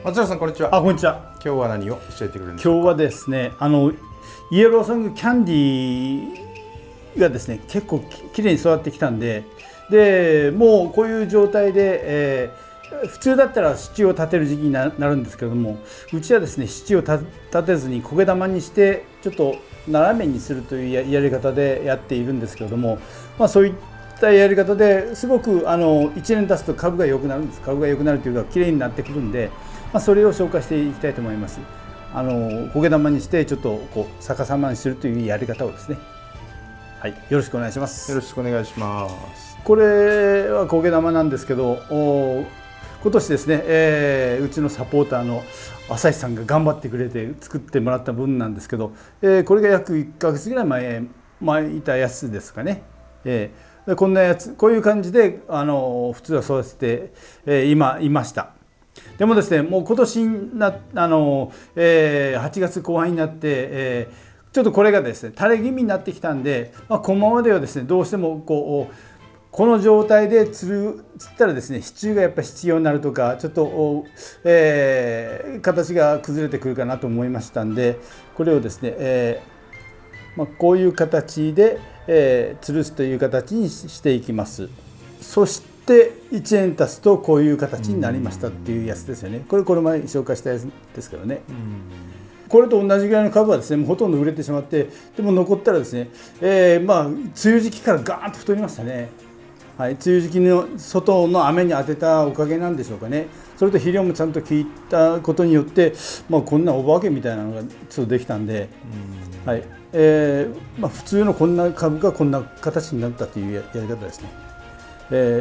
松原さん、こんにちは。こんにちは。今日は何を教えてくれるんでしょうか。今日はですね、イエローソングキャンディーがですね、結構きれいに育ってきたんで、もうこういう状態で、普通だったら支柱を立てる時期になるんですけれども、うちはですね、支柱を立てずに苔玉にしてちょっと斜めにするというやり方でやっているんですけれども、そういったやり方ですごく1年経つと株が良くなるんです。株が良くなるというかきれいになってくるんで、それを紹介していきたいと思います。苔玉にしてちょっとこう逆さまにするというやり方をですね、はい、よろしくお願いします。よろしくお願いします。これは苔玉なんですけど、今年ですね、うちのサポーターの朝日さんが頑張ってくれて作ってもらった分なんですけど、これが約1ヶ月ぐらい前巻いたやつですかね。こんなやつ、こういう感じで普通は育てて、いました。でもですね、もう今年8月後半になって、ちょっとこれがですね垂れ気味になってきたんで、このままではですねどうしてもこの状態で釣ったらですね支柱がやっぱり必要になるとか、ちょっと、形が崩れてくるかなと思いましたんで、これをですね、こういう形で、吊るすという形にしていきます。そして1年経つとこういう形になりましたっていうやつですよね。これ前紹介したやつですけどね。これと同じぐらいの株はですねもうほとんど売れてしまって、でも残ったらですね、梅雨時期からガーンと太りましたね。はい、梅雨時期の外の雨に当てたおかげなんでしょうかね。それと肥料もちゃんと効いたことによって、こんなお化けみたいなのがちょっとできたんで、はい、普通のこんな株がこんな形になったというやり方ですね。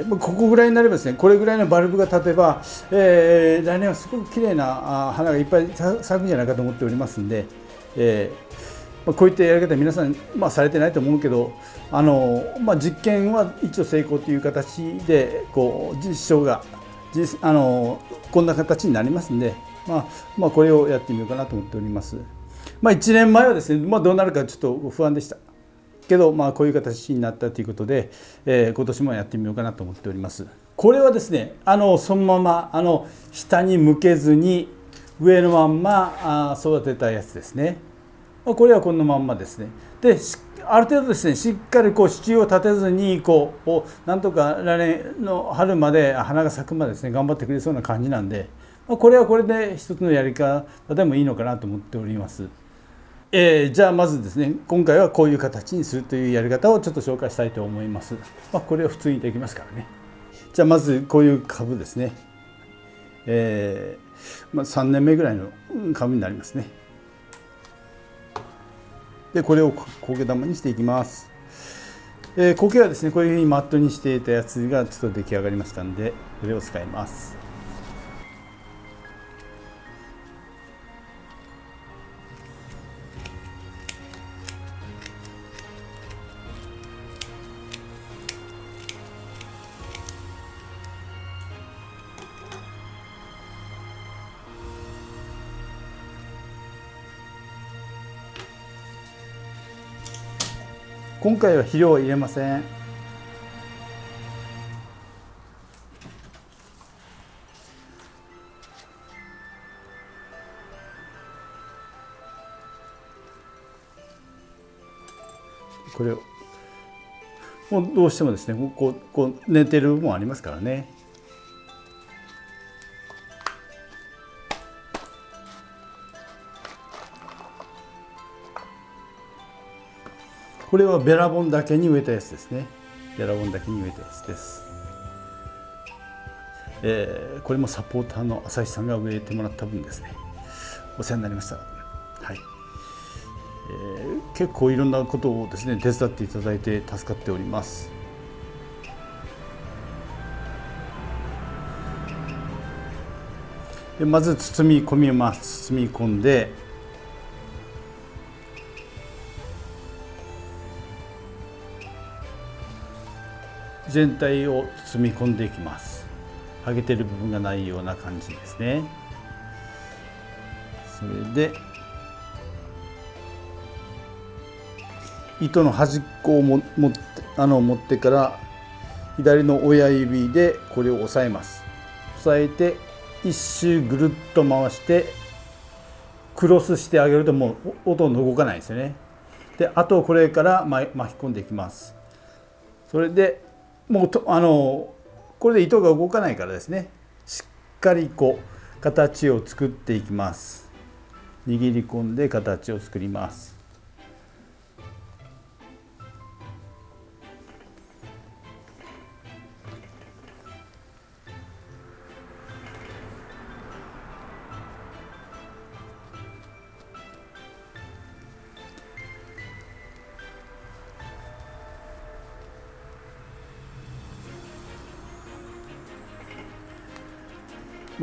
ここぐらいになればですね、これぐらいのバルブが立てば、来年はすごく綺麗な花がいっぱい咲くんじゃないかと思っておりますんで、こういったやり方皆さん、されてないと思うけど、実験は一応成功という形で実証がこんな形になりますんで、これをやってみようかなと思っております。1年前はですね、どうなるかちょっと不安でしたけど、こういう形になったということで、今年もやってみようかなと思っております。これはですね、そのまま下に向けずに上のまんま育てたやつですね。これはこのまんまですね。である程度ですねしっかり支柱を立てずになんとか来年の春まで花が咲くまでですね頑張ってくれそうな感じなんで、これはこれで一つのやり方でもいいのかなと思っております。じゃあまずですね今回はこういう形にするというやり方をちょっと紹介したいと思います。これは普通にできますからね。じゃあまずこういう株ですね、3年目ぐらいの株になりますね。でこれを苔玉にしていきます。苔はですねこういうふうにマットにしていたやつがちょっと出来上がりましたんで、これを使います。今回は肥料は入れません。これをもうどうしてもですねこう寝てる部分ありますからね。これはベラボンだけに植えたやつですね。ベラボンだけに植えたやつです。これもサポーターの朝日さんが植えてもらった分ですね。お世話になりました。はい。結構いろんなことをですね手伝っていただいて助かっております。でまず包み込みます。包み込んで全体を包み込んでいきます。剥げてる部分がないような感じですね。それで糸の端っこを持ってから左の親指でこれを押さえます。押さえて一周ぐるっと回してクロスしてあげるともうほとんど動かないですよね。であとこれから巻き込んでいきます。それでもうこれで糸が動かないからですね、しっかりこう形を作っていきます。握り込んで形を作ります。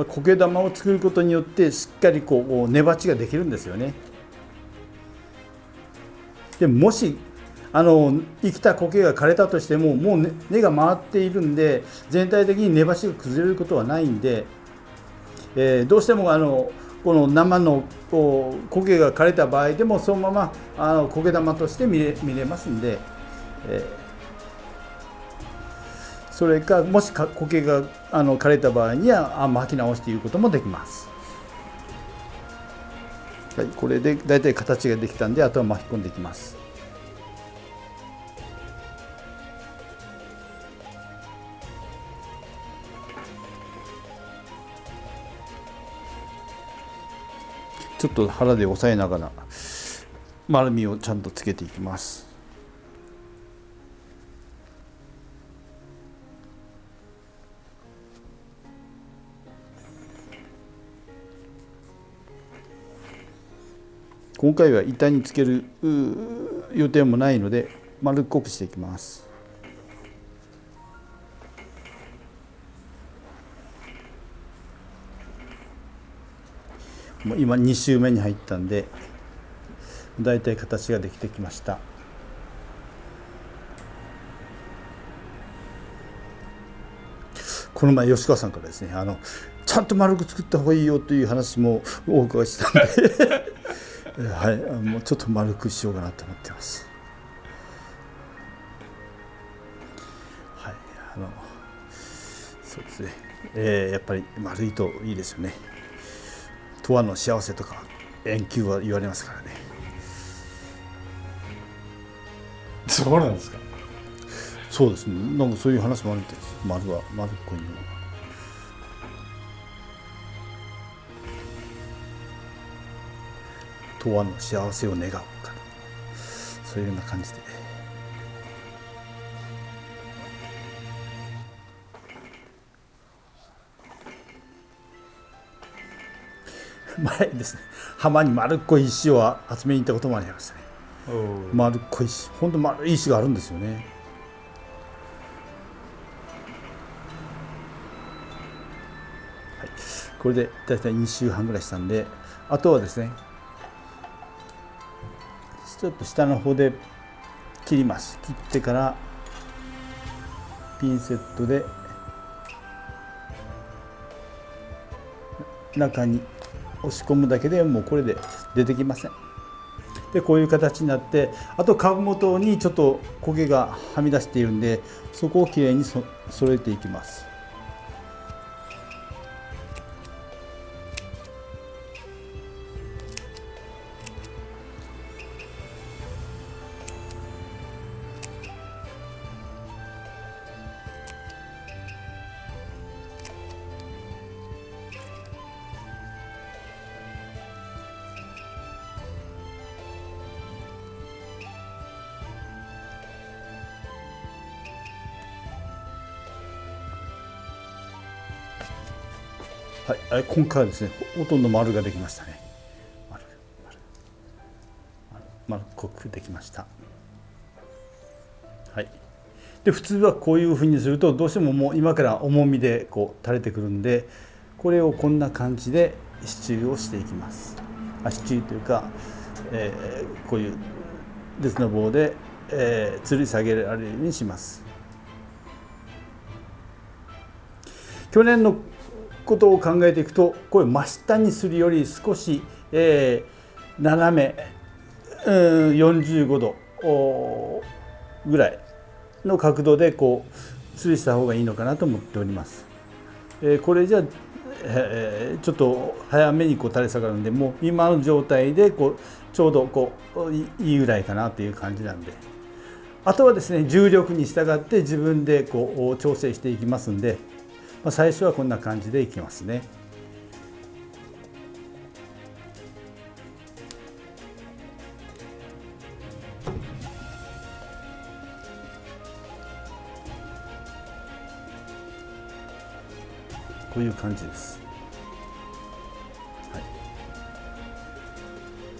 苔玉を作ることによってしっかりこう根鉢ができるんですよね。でもし生きた苔が枯れたとしてももう根が回っているんで全体的に根鉢が崩れることはないんで、どうしてもこの生の苔が枯れた場合でもそのまま苔玉として見れますんで。それかもし苔が枯れた場合には巻き直していることもできます。はい、これでだいたい形ができたんであとは巻き込んでいきます。ちょっと腹で押さえながら丸みをちゃんとつけていきます。今回は板につける予定もないので丸っこくしていきます。今2周目に入ったんでだいたい形ができてきました。この前吉川さんからですねちゃんと丸く作った方がいいよという話もお伺いしたんではい、もうちょっと丸くしようかなと思ってます。はい、そうですね。やっぱり丸いといいですよね。永遠の幸せとか遠球は言われますからね。そうなんですか。そうですね。なんかそういう話もあるみたいです。丸っこいのは。永遠の幸せを願うかな、そういうような感じで前ですね浜に丸っこい石を集めに行ったこともありましたね。丸っこい石、本当丸い石があるんですよね。はい、これでだいたい2週半ぐらいしたんであとはですねちょっと下の方で切ります。切ってからピンセットで中に押し込むだけでもうこれで出てきません。でこういう形になって、あと株元にちょっと苔がはみ出しているんでそこをきれいに揃えていきます。はい、今回はですねほとんど丸ができましたね。丸っこくできました。はい、で普通はこういうふうにするとどうしてももう今から重みでこう垂れてくるんで、これをこんな感じで支柱をしていきます。支柱というか、こういう鉄の棒で、吊り下げられるようにします。去年のことを考えていくとこれ真下にするより少し、斜め、45度ぐらいの角度でこう吊りした方がいいのかなと思っております。これじゃちょっと早めにこう垂れ下がるんで、もう今の状態でこうちょうどこういいぐらいかなという感じなんで、あとはですね重力に従って自分でこう調整していきますんで、最初はこんな感じでいきますね。こういう感じです。はい、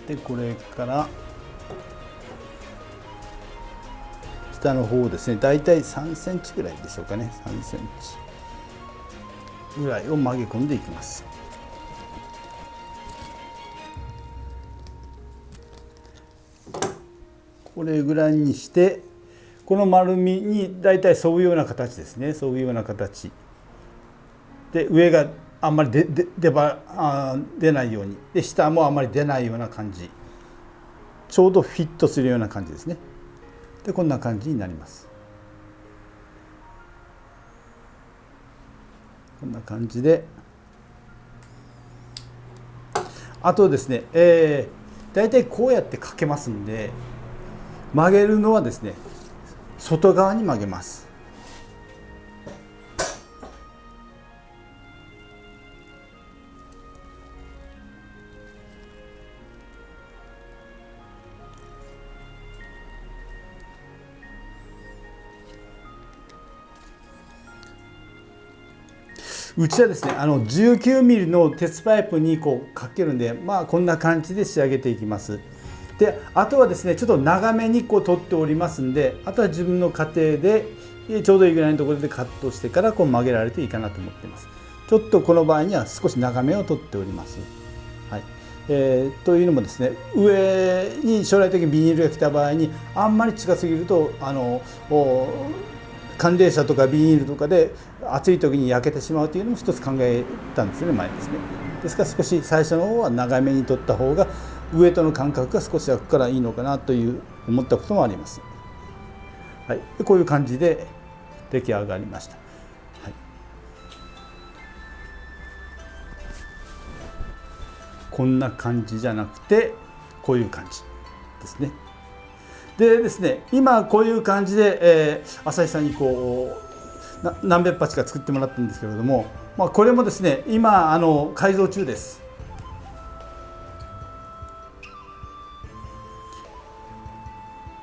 でこれから下の方ですね、だいたい3センチぐらいでしょうかね、3センチぐらいを曲げ込んでいきます。これぐらいにして、この丸みにだいたい沿うような形ですね、沿うような形で、上があんまり出ないように、で下もあんまり出ないような感じ、ちょうどフィットするような感じですね。でこんな感じになります。こんな感じで、あとですね、だいたいこうやってかけますんで、曲げるのはですね外側に曲げます。うちはですね19ミリの鉄パイプにこうかけるんで、こんな感じで仕上げていきます。であとはですねちょっと長めにこう取っておりますんで、あとは自分の家庭でちょうどいいぐらいのところでカットしてからこう曲げられていいかなと思っています。ちょっとこの場合には少し長めを取っております。はい、というのもですね、上に将来的にビニールが来た場合にあんまり近すぎると寒冷車とかビニールとかで暑い時に焼けてしまうというのも一つ考えたんですね、前ですね。ですから少し最初の方は長めに取った方が上との間隔が少し空くからいいのかなという思ったこともあります。はい、こういう感じで出来上がりました。はい、こんな感じじゃなくてこういう感じですね。でですね、今こういう感じで、朝日さんにこう何百鉢か作ってもらったんですけれども、これもですね今改造中です。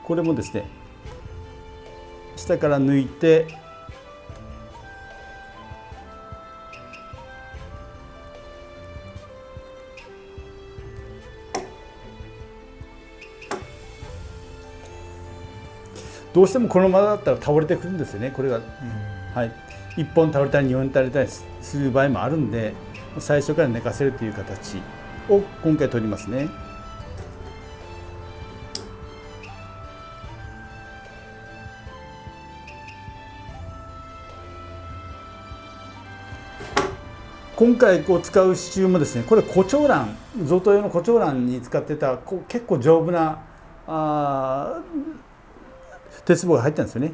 これもですね下から抜いてどうしてもこのままだったら倒れてくるんですよね、これが。はい、1本倒れたり2本倒れたりする場合もあるんで、最初から寝かせるという形を今回取りますね。今回使う支柱もですね、これコチョウラン、贈答用のコチョウランに使ってた結構丈夫な鉄棒が入ってるんですよね。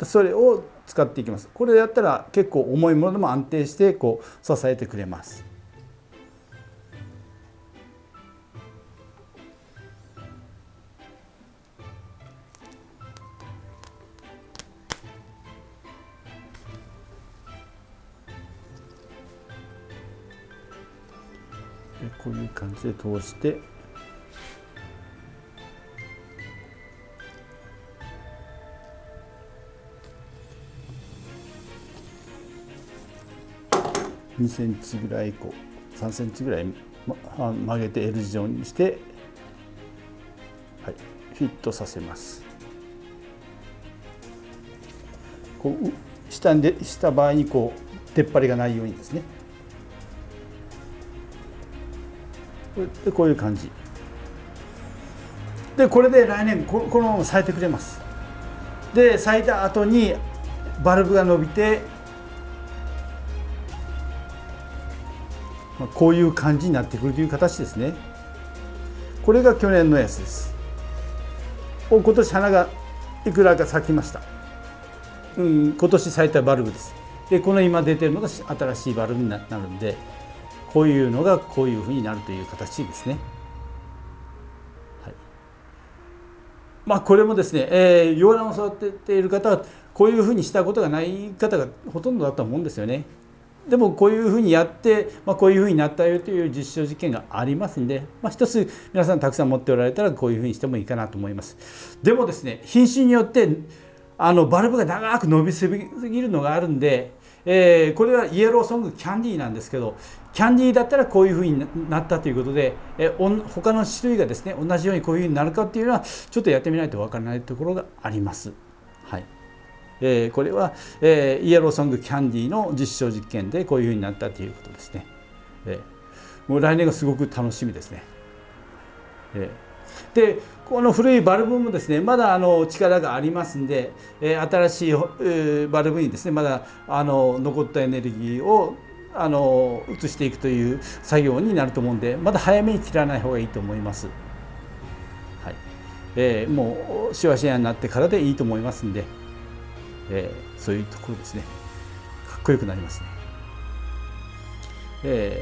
それを使っていきます。これやったら結構重いものでも安定して支えてくれます。でこういう感じで通して、2センチぐらい3センチぐらい曲げて L 字状にして、はい、フィットさせます。下にした場合に出っ張りがないようにですね。でこういう感じで、これで来年このまま咲いてくれます。で咲いた後にバルブが伸びて、こういう感じになってくるという形ですね。これが去年のやつです。今年花がいくらか咲きました。今年咲いたバルブです。でこの今出てるのが新しいバルブになるんで、こういうのがこういうふうになるという形ですね。これもですね、洋ランを育てている方はこういうふうにしたことがない方がほとんどだと思うんですよね。でもこういうふうにやって、こういうふうになったよという実証実験がありますんで、一つ皆さんたくさん持っておられたらこういうふうにしてもいいかなと思います。でもですね、品種によってバルブが長く伸びすぎるのがあるんで、これはイエローソングキャンディーなんですけど、キャンディーだったらこういうふうになったということで、他の種類がですね同じようにこういうふうになるかっていうのはちょっとやってみないとわからないところがあります。はい。これは、イエローソングキャンディーの実証実験でこういうふうになったということですね。もう来年がすごく楽しみですね。でこの古いバルブもですねまだ力がありますんで、新しいバルブにですねまだ残ったエネルギーを移していくという作業になると思うんで、まだ早めに切らない方がいいと思います。はい。もうシワシワになってからでいいと思いますんで、そういうところですね。かっこよくなりますね。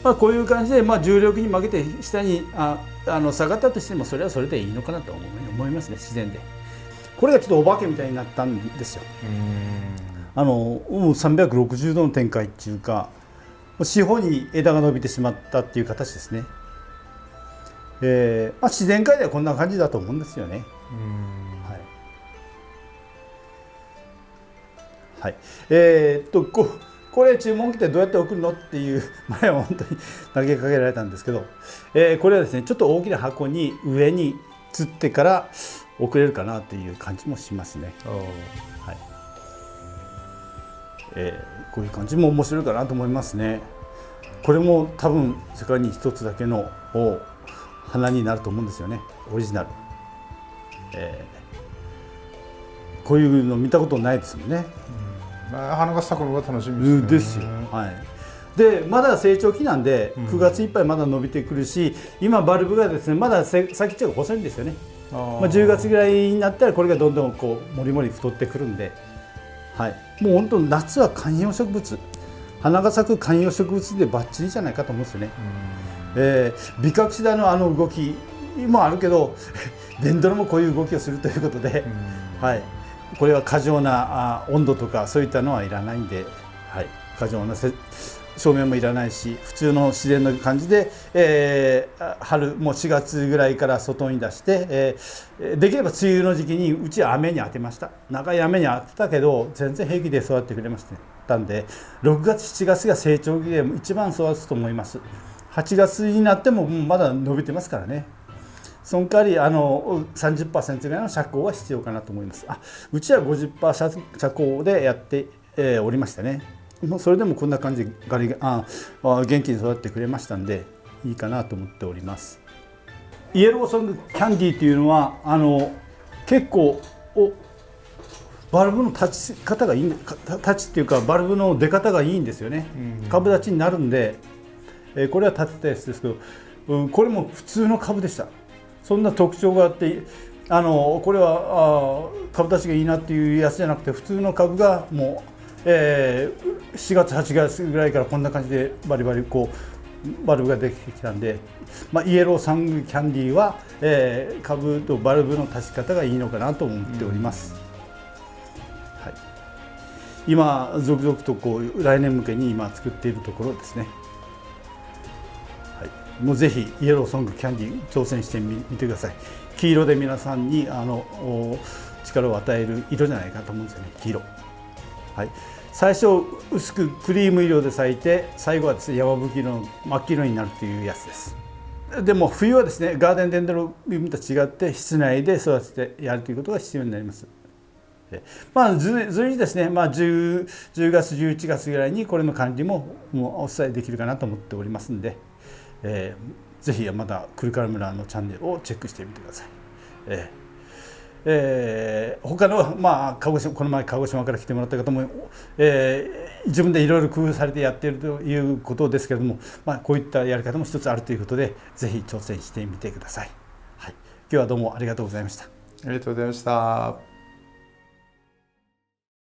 こういう感じで、重力に負けて下に下がったとしてもそれはそれでいいのかなと思いますね、自然で。これがちょっとお化けみたいになったんですよ。360度の展開っていうか、四方に枝が伸びてしまったっていう形ですね。自然界ではこんな感じだと思うんですよね。はい。これ注文来てどうやって送るのっていう前は本当に投げかけられたんですけど、これはですねちょっと大きな箱に上に吊ってから送れるかなという感じもしますね。はい。こういう感じも面白いかなと思いますね。これも多分世界に一つだけの花になると思うんですよね、オリジナル。こういうの見たことないですもんね。花が咲くのが楽しみですね。はい。でまだ成長期なんで9月いっぱいまだ伸びてくるし、今バルブがですねまだ先っちょが細いんですよね。10月ぐらいになったらこれがどんどんこうもりもり太ってくるんで、はい、もう本当夏は観葉植物、花が咲く観葉植物でバッチリじゃないかと思うんですよね。ビカクシダの動きもあるけどデンドロもこういう動きをするということで、はい、これは過剰な温度とかそういったのはいらないんで、はい、過剰な照明もいらないし、普通の自然な感じで、春もう4月ぐらいから外に出して、できれば梅雨の時期にうちは雨に当てました。長い雨に当てたけど全然平気で育ってくれましたんで、6月7月が成長期で一番育つと思います。8月になってもまだ伸びてますからね。その代わり30% ぐらいの遮光は必要かなと思います。うちは 50% 遮光でやって、おりましたね。それでもこんな感じで元気に育ってくれましたんでいいかなと思っております。イエローソングキャンディーというのは結構バルブの立ち方がいい、立ちっていうかバルブの出方がいいんですよね。株立ちになるんで、これは立てたやつですけど、これも普通の株でした。そんな特徴があってこれは株立ちがいいなっていうやつじゃなくて、普通の株がもう7月8月ぐらいからこんな感じでバリバリこうバルブができてきたんで、イエローサングキャンディーは、株とバルブの立ち方がいいのかなと思っております。はい、今続々とこう来年向けに今作っているところですね。はい、もうぜひイエローソングキャンディー挑戦してみてください。黄色で皆さんに力を与える色じゃないかと思うんですよね、黄色。はい、最初薄くクリーム色で咲いて、最後はですね山吹色の真っ黄色になるというやつです。でも冬はですねガーデンデンドロビウムと違って室内で育ててやるということが必要になります。随時ですね、10月11月ぐらいにこれの管理もお伝えできるかなと思っておりますので、ぜひまたクルカル村のチャンネルをチェックしてみてください。他の、この前鹿児島から来てもらった方も、自分でいろいろ工夫されてやっているということですけれども、こういったやり方も一つあるということでぜひ挑戦してみてください。はい、今日はどうもありがとうございました。ありがとうございました。